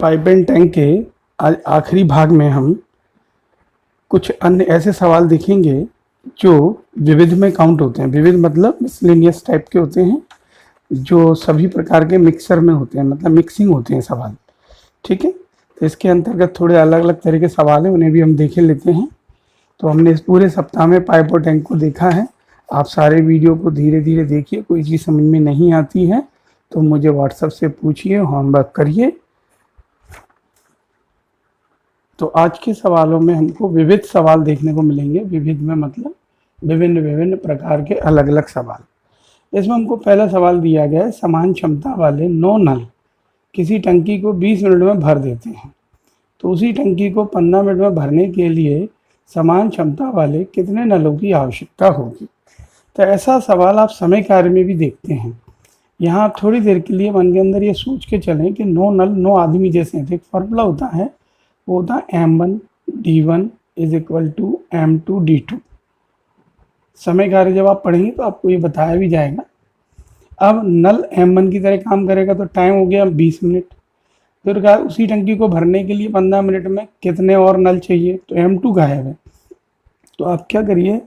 Pipe and tank के आखिरी भाग में हम कुछ अन्य ऐसे सवाल देखेंगे जो विविध में काउंट होते हैं। विविध मतलब मिसलेनियस टाइप के होते हैं, जो सभी प्रकार के मिक्सर में होते हैं, मतलब मिक्सिंग होते हैं सवाल। ठीक है, तो इसके अंतर्गत थोड़े अलग अलग तरह के सवाल हैं, उन्हें भी हम देख लेते हैं। तो हमने इस पूरे सप्ताह में पाइप और टैंक को देखा है। आप सारे वीडियो को धीरे धीरे देखिए। कोई चीज़ समझ में नहीं आती है तो मुझे व्हाट्सएप से पूछिए, होमवर्क करिए। तो आज के सवालों में हमको विविध सवाल देखने को मिलेंगे। विविध में मतलब विभिन्न विभिन्न प्रकार के अलग अलग सवाल। इसमें हमको पहला सवाल दिया गया है, समान क्षमता वाले 9 नल किसी टंकी को 20 मिनट में भर देते हैं, तो उसी टंकी को 15 मिनट में भरने के लिए समान क्षमता वाले कितने नलों की आवश्यकता होगी। तो ऐसा सवाल आप समय कार्य में भी देखते हैं। यहाँ आप थोड़ी देर के लिए मन के अंदर ये सोच के चलें कि 9 नल 9 आदमी जैसे हैं। तो एक फॉर्मूला होता है, वो होता है M1 D1 is equal to M2 D2। समय कार्य जब आप पढ़ेंगे तो आपको ये बताया भी जाएगा। अब नल M1 की तरह काम करेगा तो टाइम हो गया 20 मिनट। फिर कहा उसी टंकी को भरने के लिए 15 मिनट में कितने और नल चाहिए, तो M2 गायब है। तो आप क्या करिए,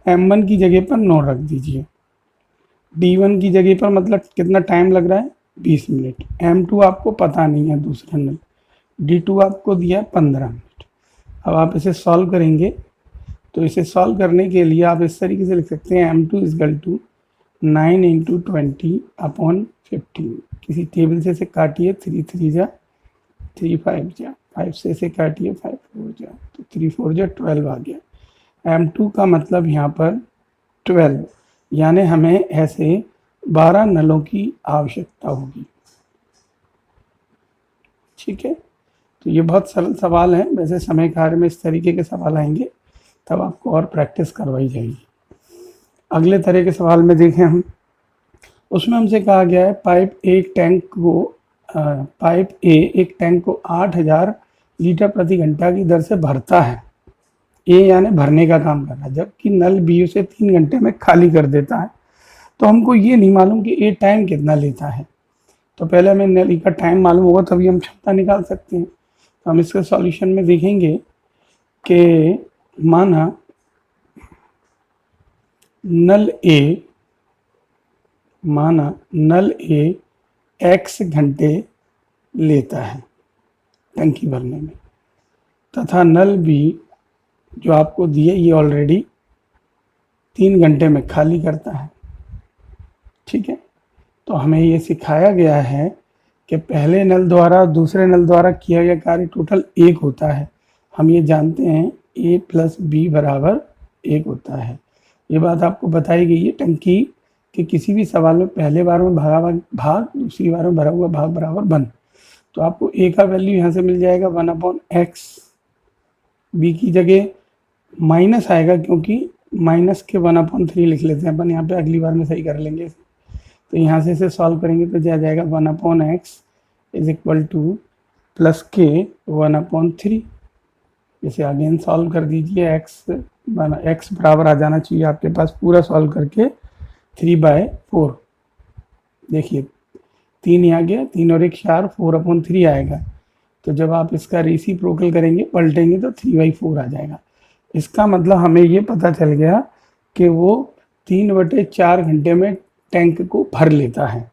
M1 की जगह पर 9 रख दीजिए, D1 की जगह पर मतलब कितना टाइम लग रहा है 20 मिनट। M2 आपको पता नहीं है दूसरा नल, D2 आपको दिया 15 मिनट। अब आप इसे सॉल्व करेंगे तो इसे सॉल्व करने के लिए आप इस तरीके से लिख सकते हैं, M2 is equal to 9 into 20 upon 15। किसी टेबल से इसे काटिए, 3 3 जा 3 5 जा, 5 से इसे काटिए 5 4 जा, तो 3 4 जा 12 आ गया। M2 का मतलब यहाँ पर 12, यानी हमें ऐसे 12 नलों की आवश्यकता होगी। ठीक है, तो ये बहुत सरल सवाल है। वैसे समय कार्य में इस तरीके के सवाल आएंगे तब आपको और प्रैक्टिस करवाई जाएगी। अगले तरह के सवाल में देखें हम, उसमें हमसे कहा गया है पाइप ए एक टैंक को 8000 लीटर प्रति घंटा की दर से भरता है। ए यानी भरने का काम कर रहा है, जबकि नल बी उसे 3 घंटे में खाली कर देता है। तो हमको ये नहीं मालूम कि ए टाइम कितना लेता है। तो पहले हमें नल का टाइम मालूम होगा तभी हम क्षमता निकाल सकते हैं। तो हम इसके सॉल्यूशन में देखेंगे कि माना नल ए x घंटे लेता है टंकी भरने में, तथा नल बी जो आपको दिए ये ऑलरेडी 3 घंटे में खाली करता है। ठीक है, तो हमें ये सिखाया गया है कि पहले नल द्वारा दूसरे नल द्वारा किया गया कार्य टोटल 1 होता है। हम ये जानते हैं A प्लस B बराबर 1 होता है। ये बात आपको बताई गई है टंकी के किसी भी सवाल में पहले बार में भरा हुआ भाग, दूसरी बार में भरा हुआ भाग बराबर 1। तो आपको A का वैल्यू यहाँ से मिल जाएगा 1/x। B की जगह माइनस आएगा, क्योंकि माइनस के 1/3 लिख लेते हैं अपन, यहाँ पे अगली बार में सही कर लेंगे। तो यहाँ से इसे सॉल्व करेंगे तो जा जाएगा 1/x is equal two plus के 1/3। इसे अगेन सॉल्व कर दीजिए, x बराबर आ जाना चाहिए आपके पास पूरा सॉल्व करके 3/4। देखिए 3 यहाँ गया, 3 और 1 4, 4/3 आएगा। तो जब आप इसका रेसिप्रोकल करेंगे, पलटेंगे तो 3/4 आ जाएगा। इसका मतलब हमें ये पता चल गया कि वो 3/4 घंटे में टैंक को भर लेता है।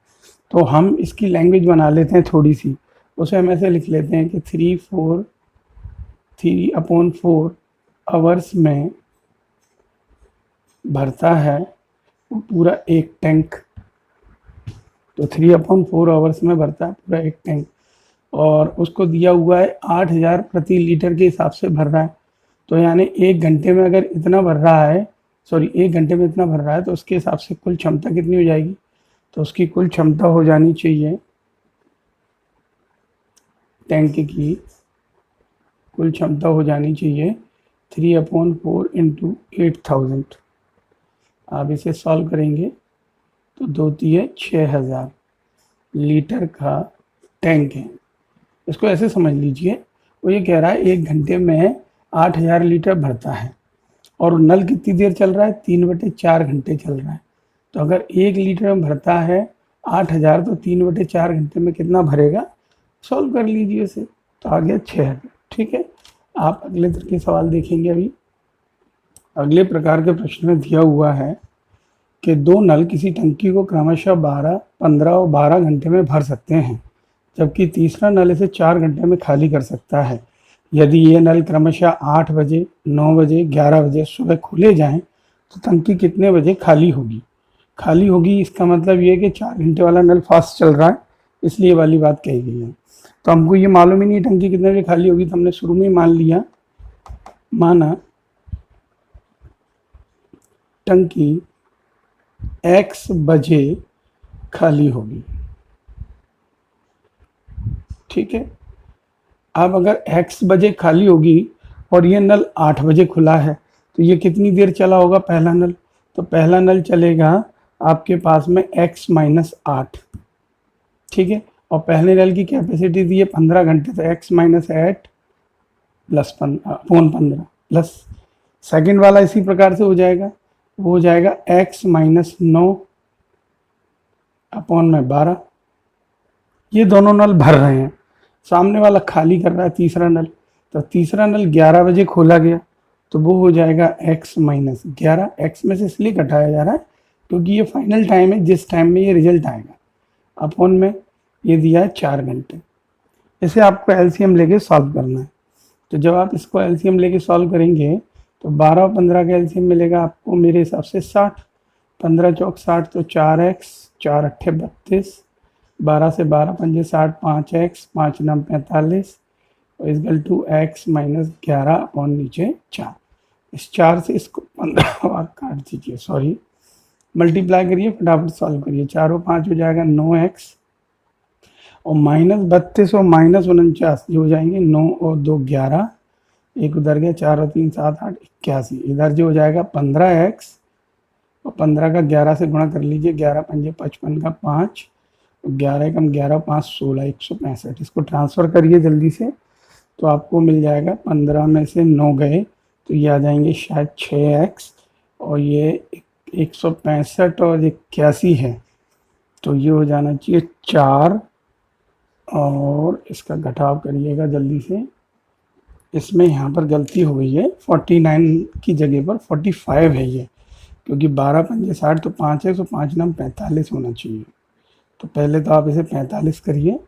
तो हम इसकी लैंग्वेज बना लेते हैं थोड़ी सी, उसे हम ऐसे लिख लेते हैं कि 3/4 आवर्स में भरता है वो पूरा एक टैंक। तो 3/4 आवर्स में भरता है पूरा एक टैंक, और उसको दिया हुआ है 8000 प्रति लीटर के हिसाब से भर रहा है। तो यानी 1 घंटे में अगर इतना भर रहा है, 1 घंटे में इतना भर रहा है, तो उसके हिसाब से कुल क्षमता कितनी हो जाएगी। तो उसकी कुल क्षमता हो जानी चाहिए, टैंक की कुल क्षमता हो जानी चाहिए 3/4 इंटू 8000। आप इसे सॉल्व करेंगे तो 2 3 6000 लीटर का टैंक है। इसको ऐसे समझ लीजिए, वो ये कह रहा है 1 घंटे में 8000 लीटर भरता है, और नल कितनी देर चल रहा है, 3/4 घंटे चल रहा है। तो अगर 1 लीटर में भरता है 8000, तो 3/4 घंटे में कितना भरेगा, सॉल्व कर लीजिए इसे, तो आ गया 6। ठीक है, आप अगले तरह के सवाल देखेंगे। अभी अगले प्रकार के प्रश्न में दिया हुआ है कि दो नल किसी टंकी को क्रमशः 12, 15 और 12 घंटे में भर सकते हैं, जबकि तीसरा नल इसे 4 घंटे में खाली कर सकता है। यदि ये नल क्रमशः 8 बजे, 9 बजे, 11 बजे सुबह खुले जाएं, तो टंकी कितने बजे खाली होगी? खाली होगी इसका मतलब ये है कि 4 घंटे वाला नल फास्ट चल रहा है, इसलिए वाली बात कही गई है। तो हमको ये मालूम ही नहीं टंकी कितने बजे खाली होगी, तो हमने शुरू में ही मान लिया, माना टंकी x बजे खाली होगी। ठीक है, अब अगर x बजे खाली होगी और ये नल 8 बजे खुला है, तो ये कितनी देर चला होगा पहला नल? तो पहला नल चलेगा आपके पास में x माइनस 8। ठीक है, और पहले नल की कैपेसिटी दी है 15 घंटे, तो x minus 8 plus 15 plus second वाला इसी प्रकार से हो जाएगा, वो हो जाएगा x माइनस 9 अपॉन में 12। ये दोनों नल भर रहे हैं, सामने वाला खाली कर रहा है तीसरा नल, तो तीसरा नल 11 बजे खोला गया, तो वो हो जाएगा x माइनस 11। x में से इसलिए घटाया जा रहा है क्योंकि ये फाइनल टाइम है जिस टाइम में ये रिजल्ट आएगा, अपॉन में ये दिया है 4 घंटे। इसे आपको एलसीएम लेके सॉल्व करना है। तो जब आप इसको एलसीएम लेके सॉल्व करेंगे तो 12 और 15 का एलसीएम मिलेगा आपको मेरे हिसाब से 60। 15 चौक 60, तो 4x, 4 अट्ठे 32, 12 से 12 पंजे 60, 5x, 5 9 45 equal to x minus 11 upon नीचे 4। इस 4 से इसको 15 बार काट दीजिए, सॉरी मल्टीप्लाई करिए, फटाफट सॉल्व करिए। 4 और 5 हो जाएगा 9x, और माइनस 32 और माइनस 49 जो हो जाएंगे 9 और 2 11, एक उधर गया, 4 और 3 7 8 81, इधर जो हो जाएगा 15x, और 15 का 11 से गुणा कर लीजिए, 11 पंजे 55 का 5, 11 कम 11 5 16, 165। इसको ट्रांसफ़र करिए जल्दी से, तो आपको मिल जाएगा 15 में से 9 गए तो ये आ जाएंगे शायद 6x, और ये 165 और 81 है, तो ये हो जाना चाहिए 4, और इसका घटाव करिएगा जल्दी से। इसमें यहाँ पर गलती हो गई है, 49 की जगह पर 45 है ये, क्योंकि 12 पंजे 60, तो 5x और 5 9 45 होना चाहिए। तो पहले तो आप इसे 45 करिए,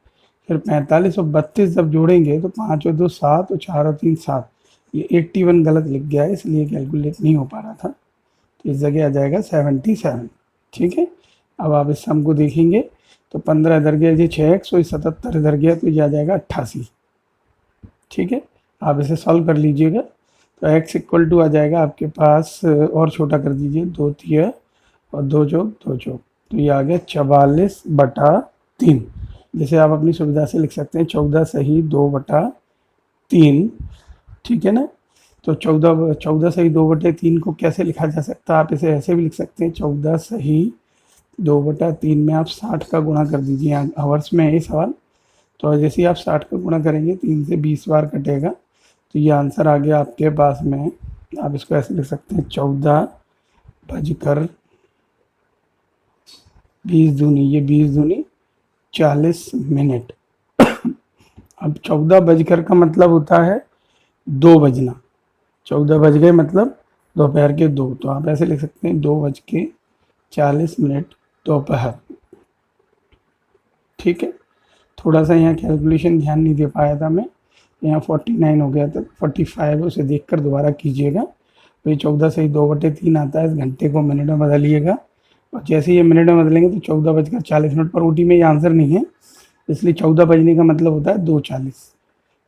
फिर 45 और 32 जब जोड़ेंगे तो 5 और 2 7 और 4 और 3 7, ये 81 गलत लिख गया है इसलिए कैलकुलेट नहीं हो पा रहा था, तो इस जगह आ जाएगा 77। ठीक है, अब आप इस सम को देखेंगे तो 15 इधर गया, ये 6x और 77 इधर गया, तो ये आ जाएगा 88। ठीक है, आप इसे सॉल्व कर लीजिएगा, तो x इक्वल टू आ जाएगा आपके पास, और छोटा कर दीजिए, 2 3 और 2 चौक 2 चौक, तो ये आ गया 44/3, जिसे आप अपनी सुविधा से लिख सकते हैं 14 सही 2/3। ठीक है ना, तो 14 सही 2/3 को कैसे लिखा जा सकता है? आप इसे ऐसे भी लिख सकते हैं, 14 सही 2/3 में आप 60 का गुणा कर दीजिए, आवर्स में है ये सवाल, तो जैसे ही आप 60 का गुणा करेंगे 3 से 20 बार कटेगा, तो ये आंसर आ गया आपके पास में। आप इसको ऐसे लिख सकते हैं 14 20 दूनी, ये 20 दूनी 40 मिनट। अब 14 बजकर का मतलब होता है 2 बजना, 14 बज गए मतलब दोपहर के 2, तो आप ऐसे लिख सकते हैं 2:40 दोपहर। ठीक है, थोड़ा सा यहाँ कैलकुलेशन ध्यान नहीं दे पाया था मैं, यहाँ 49 हो गया था, 45 है, उसे देखकर दोबारा कीजिएगा। तो ये 14 सही 2/3 आता है, इस घंटे को मिनट में बदलिएगा, और जैसे ये मिनट में बदलेंगे तो 14:40 पर ओटी में ये आंसर नहीं है, इसलिए 14 बजने का मतलब होता है 2:40,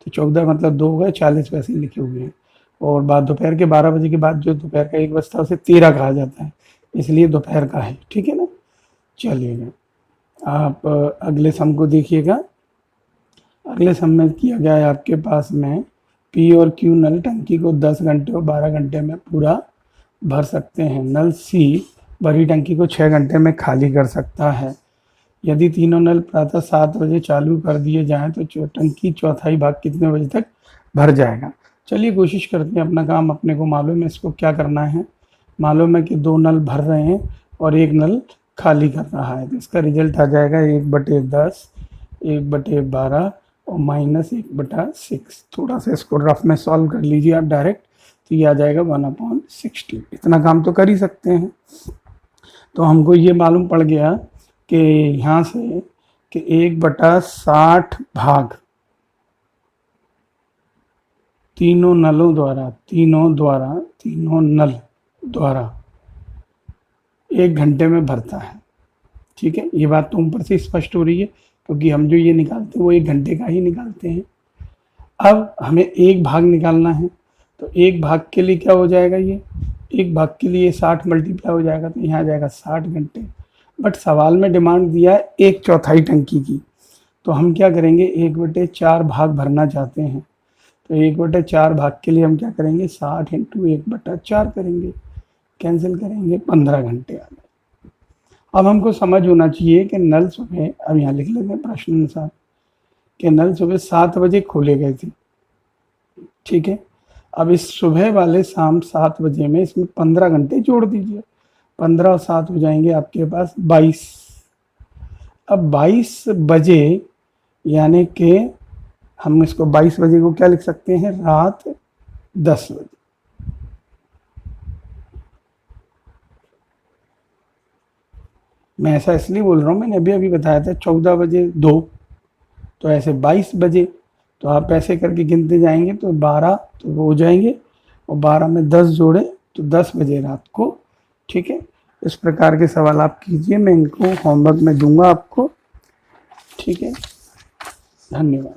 तो 14 मतलब 2 हो गए, 40 वैसे ही लिखे हुए हैं। और बाद दोपहर के 12 बजे के बाद जो दोपहर का 1 बजता है उसे 13 कहा जाता है, इसलिए दोपहर का है। ठीक है ना, चलिएगा आप अगले सम को देखिएगा। अगले सम में किया गया है आपके पास में P और Q नल टंकी को 10 घंटे और 12 घंटे में पूरा भर सकते हैं। नल C भरी टंकी को 6 घंटे में खाली कर सकता है। यदि तीनों नल प्रातः 7 बजे चालू कर दिए जाएं तो टंकी चौथाई भाग कितने बजे तक भर जाएगा? चलिए कोशिश करते हैं, अपना काम अपने को मालूम है, इसको क्या करना है। मालूम है कि 2 नल भर रहे हैं और 1 नल खाली कर रहा है, तो इसका रिजल्ट आ जाएगा 1/10, 1/12 और -1/6। थोड़ा सा इसको रफ में सॉल्व कर लीजिए आप डायरेक्ट, तो ये आ जाएगा 1/60। इतना काम तो कर ही सकते हैं। तो हमको ये मालूम पड़ गया कि यहाँ से कि 1/60 भाग तीनों नल द्वारा 1 घंटे में भरता है। ठीक है, ये बात तो ऊपर से स्पष्ट हो रही है, क्योंकि हम जो ये निकालते हैं वो 1 घंटे का ही निकालते हैं। अब हमें एक भाग निकालना है, तो एक भाग के लिए क्या हो जाएगा, ये एक भाग के लिए 60 मल्टीप्लाई हो जाएगा, तो यहाँ आ जाएगा 60 घंटे। बट सवाल में डिमांड दिया है 1/4 टंकी की, तो हम क्या करेंगे, 1/4 भाग भरना चाहते हैं, तो 1/4 भाग के लिए हम क्या करेंगे, 60 × 1/4 करेंगे, कैंसिल करेंगे, 15 घंटे आ गए। अब हमको समझ होना चाहिए कि नल सुबह, अब यहाँ लिख लेते हैं प्रश्न अनुसार, कि नल सुबह 7 बजे खोले गए थे। ठीक है, अब इस सुबह वाले शाम 7 बजे में इसमें 15 घंटे जोड़ दीजिए, 15 और 7 हो जाएंगे आपके पास 22। अब 22 बजे यानी कि हम इसको 22 बजे को क्या लिख सकते हैं, रात 10 बजे। मैं ऐसा इसलिए बोल रहा हूँ, मैंने अभी अभी बताया था 14 बजे 2, तो ऐसे 22 बजे, तो आप ऐसे करके गिनते जाएंगे तो 12 तो हो जाएंगे, और 12 में 10 जोड़े तो 10 बजे रात को। ठीक है, इस प्रकार के सवाल आप कीजिए, मैं इनको होमवर्क में दूंगा आपको। ठीक है, धन्यवाद।